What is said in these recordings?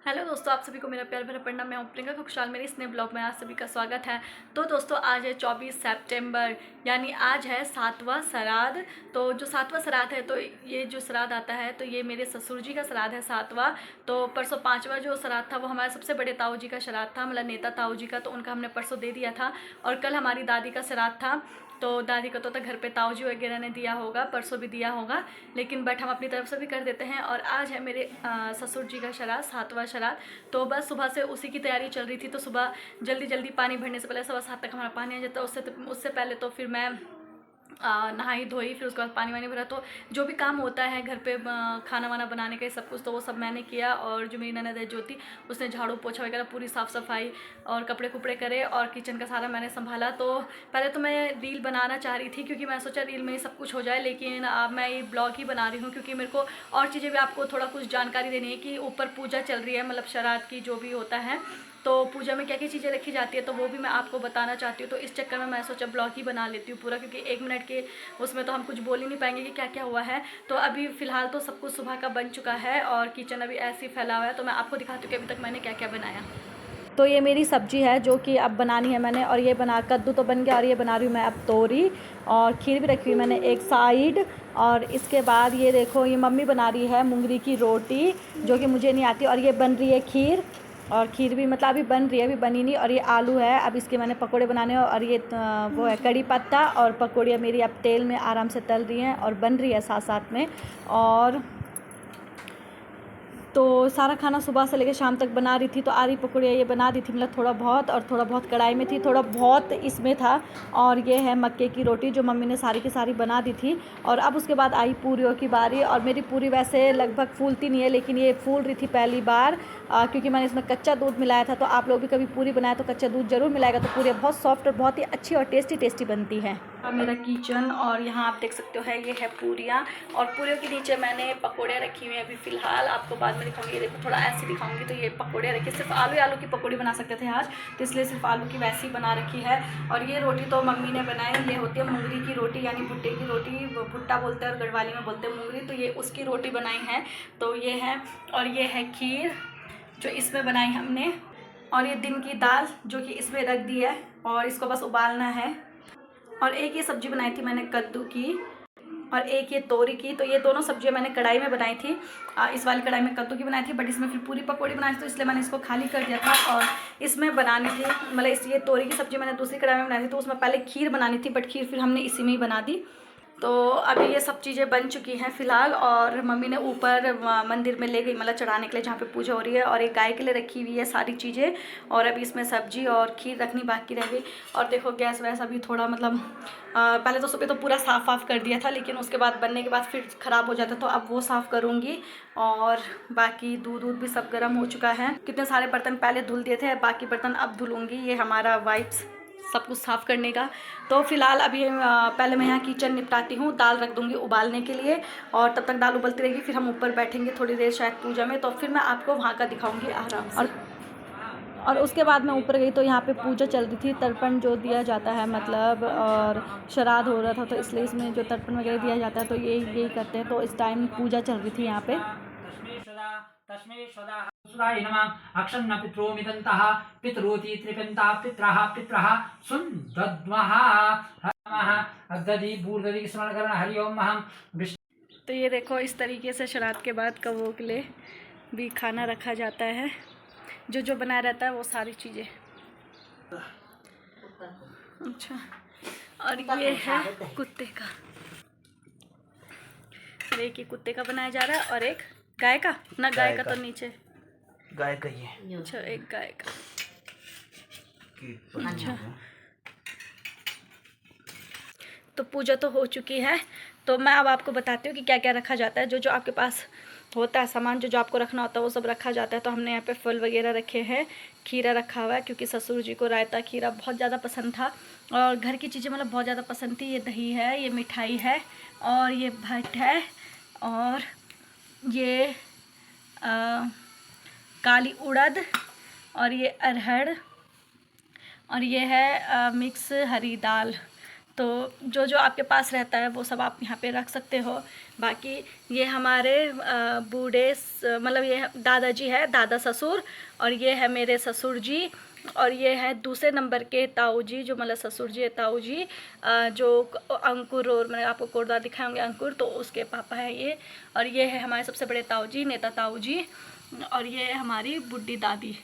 Hello दोस्तों, आप सभी को मेरा प्यार भरा प्रणाम। मैं प्रियंका खुशहाल मेरे इस नए ब्लॉग में आप सभी का स्वागत है। तो दोस्तों, आज है 24 सितंबर, यानी आज है 7वां श्राद्ध। तो जो 7वां श्राद्ध है, तो ये जो श्राद्ध आता है तो ये मेरे ससुर जी का श्राद्ध है 7वां। तो परसों 5वां जो श्राद्ध था वो हमारे सबसे बड़े ताऊ जी का श्राद्ध था, मतलब नेता ताऊ जी का। तो उनका हमने परसों दे दिया था और कल हमारी दादी का श्राद्ध था। तो दादी को तो घर पे ताऊ जी वगैरह ने दिया होगा, परसों भी दिया होगा, लेकिन बट हम अपनी तरफ से भी कर देते हैं। और आज है मेरे ससुर जी का श्राद्ध, 7वां श्राद्ध। तो बस सुबह से उसी की तैयारी चल रही थी। तो सुबह जल्दी जल्दी पानी भरने से पहले 7:15 तक हमारा पानी आ जाता है। उससे पहले तो फिर मैं नहाई धोई, फिर उसके बाद पानी वानी भरा। तो जो भी काम होता है घर पे खाना वाना बनाने का सब कुछ, तो वो सब मैंने किया। और जो मेरी ननद है ज्योति, उसने झाड़ू पोछा वगैरह पूरी साफ़ सफाई और कपड़े कुपड़े करे और किचन का सारा मैंने संभाला। तो पहले तो मैं रील बनाना चाह रही थी क्योंकि मैं सोचा रील में ही सब कुछ हो जाए, लेकिन अब मैं ये ब्लॉग ही बना रही हूँ क्योंकि मेरे को और चीज़ें भी आपको थोड़ा कुछ जानकारी देनी है कि ऊपर पूजा चल रही है, मतलब श्राद्ध की जो भी होता है तो पूजा में क्या क्या चीज़ें रखी जाती है, तो वो भी मैं आपको बताना चाहती हूँ। तो इस चक्कर में मैं सोचा ब्लॉग ही बना लेती हूँ पूरा, क्योंकि 1 मिनट के उसमें तो हम कुछ बोल ही नहीं पाएंगे कि क्या क्या हुआ है। तो अभी फ़िलहाल तो सब कुछ सुबह का बन चुका है और किचन अभी ऐसे ही फैला हुआ है। तो मैं आपको दिखाती हूँ कि अभी तक मैंने क्या क्या बनाया। तो ये मेरी सब्जी है जो कि अब बनानी है मैंने, और ये बना कद्दू तो बन गया, और ये बना रही हूँ मैं अब तोरी, और खीर भी रखी हुई मैंने एक साइड। और इसके बाद ये देखो, ये मम्मी बना रही है मूंगरी की रोटी जो कि मुझे नहीं आती, और ये बन रही है खीर। और खीर भी मतलब अभी बन रही है, अभी बनी नहीं। और ये आलू है, अब इसके मैंने पकोड़े बनाने हैं। और ये वो है कड़ी पत्ता, और पकौड़ियाँ मेरी अब तेल में आराम से तल रही हैं और बन रही है साथ साथ में। और तो सारा खाना सुबह से लेकर शाम तक बना रही थी। तो आधी पकौड़ियाँ ये बना दी थी, मतलब थोड़ा बहुत, और थोड़ा बहुत कढ़ाई में थी, थोड़ा बहुत इसमें था। और ये है मक्के की रोटी जो मम्मी ने सारी की सारी बना दी थी। और अब उसके बाद आई पूरियों की बारी, और मेरी पूरी वैसे लगभग फूलती नहीं है, लेकिन ये फूल रही थी पहली बार क्योंकि मैंने इसमें कच्चा दूध मिलाया था। तो आप लोग भी कभी पूरी बनाए तो कच्चा दूध ज़रूर मिलाएगा, तो पूरी बहुत सॉफ्ट और बहुत ही अच्छी और टेस्टी बनती है। मेरा किचन, और यहाँ आप देख सकते हो है ये है पूरियाँ, और पूरियों के नीचे मैंने पकोड़े रखी हुई हैं अभी फ़िलहाल। आपको बाद में दिखाऊंगी, देखो थोड़ा ऐसे दिखाऊंगी। तो ये पकोड़े रखी, सिर्फ आलू की पकौड़ी बना सकते थे आज, तो इसलिए सिर्फ आलू की वैसी बना रखी है। और ये रोटी तो मम्मी ने बनाई, ये होती है मूंगरी की रोटी, यानी भुट्टे की रोटी, भुट्टा बोलते हैं और गढ़वाली में बोलते हैं मूंगरी। तो ये उसकी रोटी बनाई है, तो ये है। और ये है खीर जो इसमें बनाई हमने, और ये दिन की दाल जो कि इसमें रख दी है और इसको बस उबालना है। और एक ये सब्ज़ी बनाई थी मैंने कद्दू की, और एक ये तोरी की। तो ये दोनों सब्जियां मैंने कढ़ाई में बनाई थी। इस वाली कढ़ाई में कद्दू की बनाई थी, बट इसमें फिर पूरी पकौड़ी बनाई थी, तो इसलिए मैंने इसको खाली कर दिया था। और इसमें बनानी थी, मतलब ये तोरी की सब्ज़ी मैंने दूसरी कढ़ाई में बनाई थी, तो उसमें पहले खीर बनानी थी, बट खीर फिर हमने इसी में ही बना दी। तो अभी ये सब चीज़ें बन चुकी हैं फ़िलहाल। और मम्मी ने ऊपर मंदिर में ले गई, मतलब चढ़ाने के लिए जहाँ पे पूजा हो रही है, और एक गाय के लिए रखी हुई है सारी चीज़ें। और अभी इसमें सब्जी और खीर रखनी बाकी रह गई। और देखो गैस वैस अभी थोड़ा मतलब पहले तो सुबह तो पूरा साफ़ कर दिया था, लेकिन उसके बाद बनने के बाद फिर ख़राब हो जाता, तो अब वो साफ़ करूँगी। और बाकी दूध भी सब गर्म हो चुका है। कितने सारे बर्तन पहले धुल दिए थे, बाकी बर्तन अब धुलूँगी। ये हमारा वाइप्स सब कुछ साफ़ करने का। तो फिलहाल अभी पहले मैं यहाँ किचन निपटाती हूँ, दाल रख दूँगी उबालने के लिए, और तब तक दाल उबलती रहेगी। फिर हम ऊपर बैठेंगे थोड़ी देर शायद पूजा में, तो फिर मैं आपको वहाँ का दिखाऊँगी आराम से। और उसके बाद मैं ऊपर गई तो यहाँ पे पूजा चल रही थी, तर्पण जो दिया जाता है मतलब, और श्राद्ध हो रहा था, तो इसलिए इसमें जो तर्पण वगैरह दिया जाता है तो यही करते हैं। तो इस टाइम पूजा चल रही थी यहाँ पे। सुराय नमः अक्षन्न पितरो मिदन्तः पितरोति त्रिपन्ता पित्रः सुन्दद्मः नमः अद्दधि बूर्दधि स्मरण करना हरि ओम महम। तो ये देखो इस तरीके से श्राद्ध के बाद कौवों के लिए भी खाना रखा जाता है, जो जो बनाया रहता है वो सारी चीज़ें। अच्छा, और ये है कुत्ते का, और एक ये कुत्ते का बनाया जा रहा है, और एक गाय का ना, गाय का तो नीचे गाय का ही। अच्छा, एक गाय का। अच्छा, तो पूजा तो हो चुकी है। तो मैं अब आपको बताती हूँ कि क्या क्या रखा जाता है। जो जो आपके पास होता है सामान, जो जो आपको रखना होता है वो सब रखा जाता है। तो हमने यहाँ पे फल वगैरह रखे हैं, खीरा रखा हुआ है क्योंकि ससुर जी को रायता खीरा बहुत ज़्यादा पसंद था, और घर की चीज़ें मतलब बहुत ज़्यादा पसंद थी। ये दही है, ये मिठाई है, और ये भट्ट है, और ये काली उड़द, और ये अरहर, और ये है मिक्स हरी दाल। तो जो जो आपके पास रहता है वो सब आप यहाँ पे रख सकते हो। बाकी ये हमारे बूढ़े मतलब ये दादाजी है, दादा ससुर, और ये है मेरे ससुर जी, और ये है दूसरे नंबर के ताऊ जी, जो मतलब ससुर जी है, ताऊ जी जो अंकुर, और मैंने आपको कोटदार दिखाए होंगे अंकुर, तो उसके पापा है ये। और ये है हमारे सबसे बड़े ताऊ जी, नेता ताऊ जी, और ये है हमारी बुढ़ी दादी,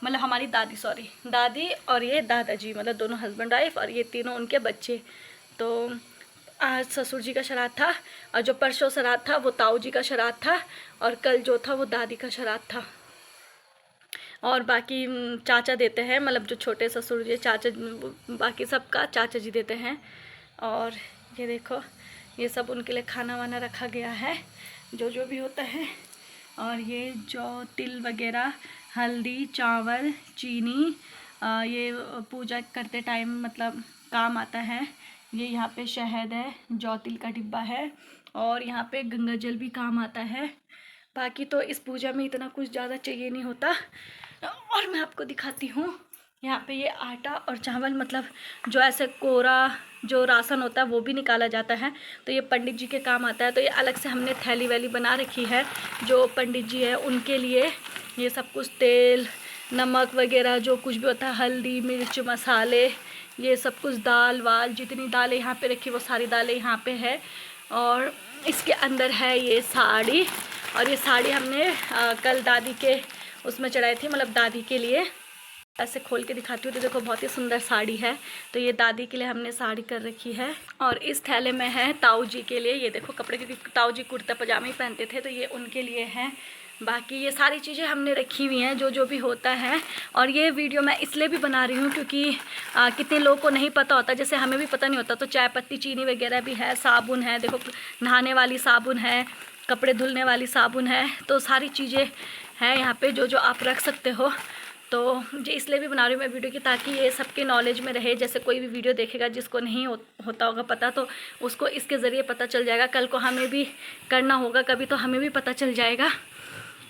मतलब हमारी दादी, सॉरी दादी, और ये दादाजी, मतलब दोनों हस्बैंड वाइफ, और ये तीनों उनके बच्चे। तो आज ससुर जी का श्राद्ध था, और जो परसों श्राद्ध था वो ताऊ जी का श्राद्ध था, और कल जो था वो दादी का श्राद्ध था। और बाकी चाचा देते हैं, मतलब जो छोटे ससुर जी चाचा, बाकी सबका चाचा जी देते हैं। और ये देखो ये सब उनके लिए खाना वाना रखा गया है, जो जो भी होता है। और ये जो तिल वगैरह, हल्दी, चावल, चीनी, ये पूजा करते टाइम मतलब काम आता है। ये यहाँ पे शहद है, जौ तिल का डिब्बा है, और यहाँ पे गंगा जल भी काम आता है। बाकी तो इस पूजा में इतना कुछ ज़्यादा चाहिए नहीं होता। और मैं आपको दिखाती हूँ, यहाँ पे ये आटा और चावल, मतलब जो ऐसे कोरा जो राशन होता है वो भी निकाला जाता है, तो ये पंडित जी के काम आता है। तो ये अलग से हमने थैली वैली बना रखी है जो पंडित जी है उनके लिए। ये सब कुछ तेल, नमक वगैरह जो कुछ भी होता है, हल्दी, मिर्च, मसाले, ये सब कुछ, दाल वाल, जितनी दालें यहाँ पे रखी वो सारी दालें यहाँ पे है। और इसके अंदर है ये साड़ी, और ये साड़ी हमने कल दादी के उसमें चढ़ाई थी, मतलब दादी के लिए। ऐसे खोल के दिखाती हूँ तो देखो बहुत ही सुंदर साड़ी है, तो ये दादी के लिए हमने साड़ी कर रखी है। और इस थैले में है ताऊ जी के लिए, ये देखो कपड़े, क्योंकि ताऊ जी कुर्ता पजामा ही पहनते थे, तो ये उनके लिए है। बाकी ये सारी चीज़ें हमने रखी हुई हैं जो जो भी होता है। और ये वीडियो मैं इसलिए भी बना रही हूँ क्योंकि कितने लोगों को नहीं पता होता, जैसे हमें भी पता नहीं होता। तो चाय पत्ती, चीनी वगैरह भी है, साबुन है, देखो नहाने वाली साबुन है, कपड़े धुलने वाली साबुन है, तो सारी चीज़ें हैं यहाँ पे जो जो आप रख सकते हो। तो ये इसलिए भी बना रही हूँ मैं वीडियो की, ताकि ये सबके नॉलेज में रहे। जैसे कोई भी वीडियो देखेगा जिसको नहीं होता होगा पता, तो उसको इसके ज़रिए पता चल जाएगा। कल को हमें भी करना होगा कभी, तो हमें भी पता चल जाएगा।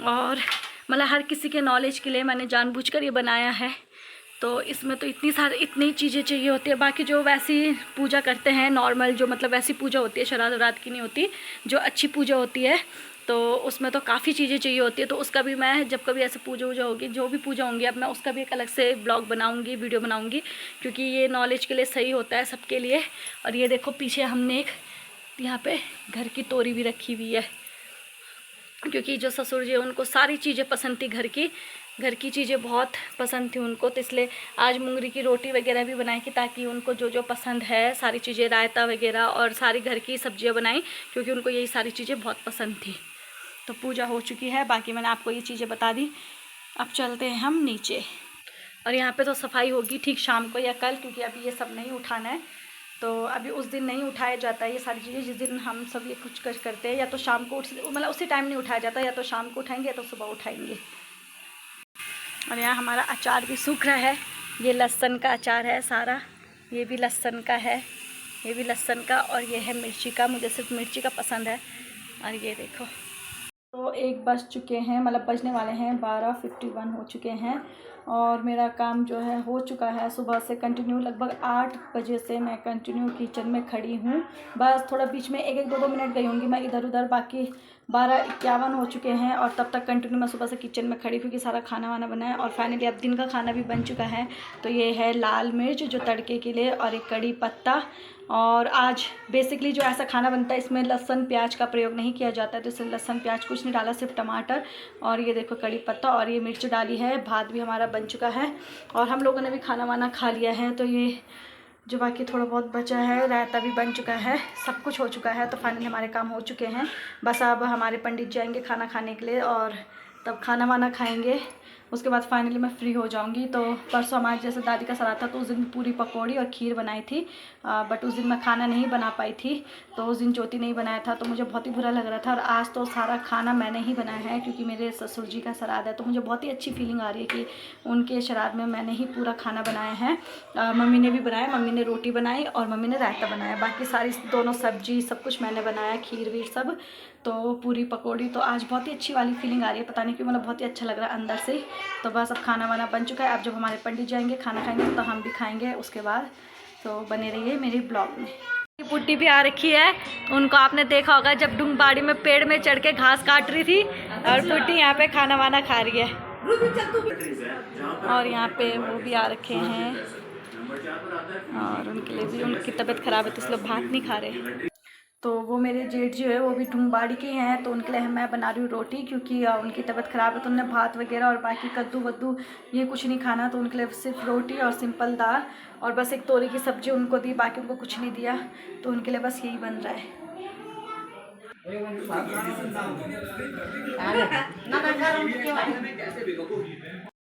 और मतलब हर किसी के नॉलेज के लिए मैंने जानबूझकर ये बनाया है। तो इसमें तो इतनी चीज़ें चाहिए होती है। बाकी जो वैसी पूजा करते हैं नॉर्मल, जो मतलब वैसी पूजा होती है, श्राद्ध वराद्ध की नहीं होती, जो अच्छी पूजा होती है, तो उसमें तो काफ़ी चीज़ें चाहिए होती है। तो उसका भी मैं जब कभी ऐसे पूजा वूजा होगी, जो भी पूजा होंगी, अब मैं उसका भी एक अलग से ब्लॉग बनाऊंगी, वीडियो बनाऊंगी, क्योंकि ये नॉलेज के लिए सही होता है सबके लिए। और ये देखो पीछे हमने एक यहाँ पे घर की तोरी भी रखी हुई है, क्योंकि जो ससुर जी उनको सारी चीज़ें पसंद थी, घर की चीज़ें बहुत पसंद थी उनको, तो इसलिए आज मूंगरी की रोटी वगैरह भी बनाई कि ताकि उनको जो जो पसंद है सारी चीज़ें, रायता वगैरह और सारी घर की सब्जियां बनाई, क्योंकि उनको यही सारी चीज़ें बहुत पसंद थी। तो पूजा हो चुकी है, बाकी मैंने आपको ये चीज़ें बता दी। अब चलते हैं हम नीचे, और यहाँ पे तो सफाई होगी ठीक शाम को या कल, क्योंकि अभी ये सब नहीं उठाना है। तो अभी उस दिन नहीं उठाया जाता है ये सारी चीज़ें, जिस दिन हम सब ये कुछ करते हैं, या तो शाम को मतलब उसी टाइम नहीं उठाया जाता, या तो शाम को उठाएंगे या तो सुबह उठाएंगे। और यहाँ हमारा अचार भी सूख रहा है, ये लहसुन का अचार है सारा, ये भी लहसुन का है, ये भी लहसुन का, और ये है मिर्ची का, मुझे सिर्फ मिर्ची का पसंद है। और ये देखो, तो 1 बज चुके हैं, मतलब बजने वाले हैं, 12:51 हो चुके हैं, और मेरा काम जो है हो चुका है। सुबह से कंटिन्यू लगभग 8 बजे से मैं कंटिन्यू किचन में खड़ी हूँ। बस थोड़ा बीच में 1-1, 2-2 मिनट गई होंगी मैं इधर उधर, बाकी 12:51 हो चुके हैं। और तब तक कंटिन्यू मैं सुबह से किचन में खड़ी, क्योंकि सारा खाना वाना बनाया। और फाइनली अब दिन का खाना भी बन चुका है। तो ये है लाल मिर्च जो तड़के के लिए, और एक कड़ी पत्ता। और आज बेसिकली जो ऐसा खाना बनता है इसमें लहसुन प्याज का प्रयोग नहीं किया जाता है, तो इसमें लहसुन प्याज कुछ नहीं डाला, सिर्फ टमाटर, और ये देखो कड़ी पत्ता, और ये मिर्च डाली है। भात भी हमारा बन चुका है, और हम लोगों ने भी खाना वाना खा लिया है। तो ये जो बाकी थोड़ा बहुत बचा है, रायता भी बन चुका है, सब कुछ हो चुका है। तो फाइनली हमारे काम हो चुके हैं। बस अब हमारे पंडित जाएंगे खाना खाने के लिए, और तब खाना वाना खाएंगे। उसके बाद फाइनली मैं फ्री हो जाऊंगी। तो परसों हमारे जैसे दादी का श्राद्ध था, तो उस दिन पूरी पकौड़ी और खीर बनाई थी, बट उस दिन मैं खाना नहीं बना पाई थी, तो उस दिन ज्योति नहीं बनाया था, तो मुझे बहुत ही बुरा लग रहा था। और आज तो सारा खाना मैंने ही बनाया है, क्योंकि मेरे ससुर जी का श्राद्ध है, तो मुझे बहुत ही अच्छी फीलिंग आ रही है कि उनके श्राद्ध में मैंने ही पूरा खाना बनाया है। मम्मी ने भी बनाया, मम्मी ने रोटी बनाई और मम्मी ने रायता बनाया, बाकी सारी दोनों सब्जी सब कुछ मैंने बनाया, खीर वीर सब, तो पूरी पकौड़ी। तो आज बहुत ही अच्छी वाली फीलिंग आ रही है, पता नहीं क्यों, मतलब बहुत ही अच्छा लग रहा है अंदर से। तो बस अब खाना वाना बन चुका है। अब जब हमारे पंडित जाएंगे खाना खाएंगे, तो हम भी खाएंगे उसके बाद। तो बने रहिए मेरे ब्लॉग में। पुट्टी भी आ रखी है, उनको आपने देखा होगा जब ढूंगबाड़ी में पेड़ में चढ़ के घास काट रही थी, और पुट्टी यहाँ पे खाना वाना खा रही है। और यहाँ पे वो भी आ रखे हैं, और उनके लिए भी, उनकी तबीयत ख़राब है तो इसलिए भात नहीं खा रहे। तो वो मेरे जेठ जो है वो भी ढूंगबाड़ी के हैं, तो उनके लिए मैं बना रही हूँ रोटी, क्योंकि उनकी तबीयत ख़राब है तो उन्हें भात वगैरह और बाकी कद्दू वद्दू ये कुछ नहीं खाना, तो उनके लिए सिर्फ रोटी और सिंपल दाल और बस एक तोरी की सब्ज़ी उनको दी, बाकी उनको कुछ नहीं दिया, तो उनके लिए बस यही बन रहा है।